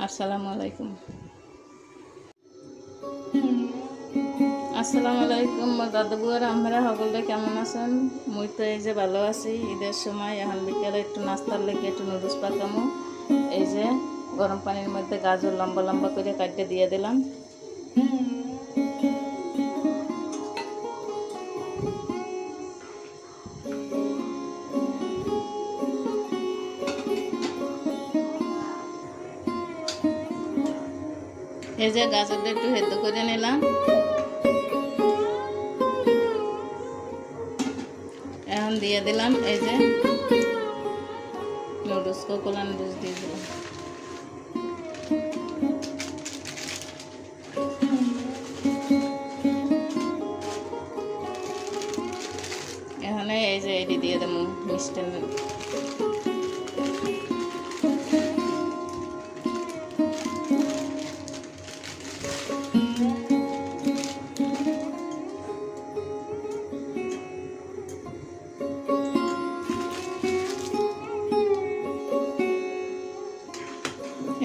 আসসালামু আলাইকুম। আসসালামু আলাইকুম দাদু বুয়ারা, আমরা সকলে কেমন আছেন? মুই তো এই যে ভালো আছি। ঈদের সময় এখন বিকেলে একটু নাস্তার লেগে একটু নুডলস পাকামো। এই যে গরম পানির মধ্যে গাজর লম্বা লম্বা করে কাটতে দিয়ে দিলাম। এই যে গাজরটা একটু সেদ্ধ করে নিলাম। এখন দিয়ে দিলাম এই যে নুডলস, কোকোলা নুডলস দিয়ে দিলাম। এখানে এই যে এটি দিয়ে দেবো মিষ্টি।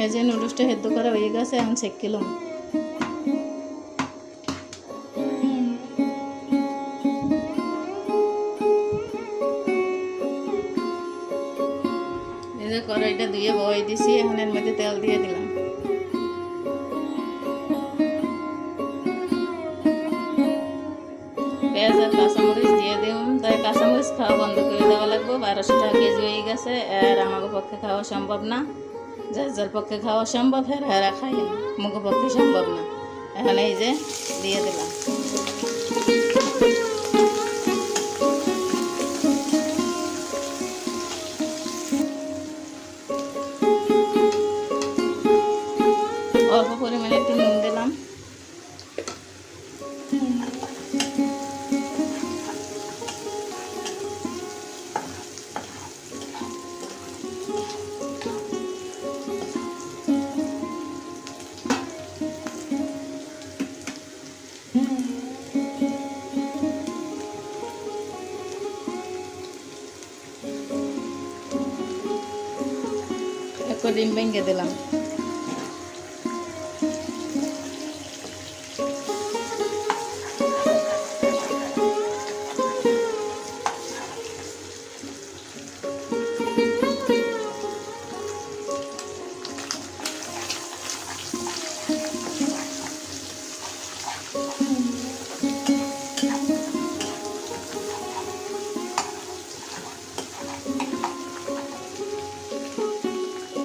এই যে নুডলসটা সেদ্ধ করা হয়ে গেছে, এখন চেক কিলাম। এই যে কড়াইটা ধুয়ে বসাই দিছি, এখন এর মধ্যে তেল দিয়ে দিলাম। পেঁয়াজ আর কাঁচামরিচ দিয়ে দিলাম। তাই কাঁচামরিচ খাওয়া বন্ধ করে দেওয়া লাগবে। 1200 টাকা কেজি হয়ে গেছে, আর আমাকে পক্ষে খাওয়া সম্ভব না। যার যার পক্ষে খাওয়া সম্ভব হেরা খাই না, মুখের পক্ষে সম্ভব না। এখন এই যে দিয়ে দিলাম। অল্প পরিমাণে একটু নুন দিলাম। একটু ডিম ভেঙে দিলাম।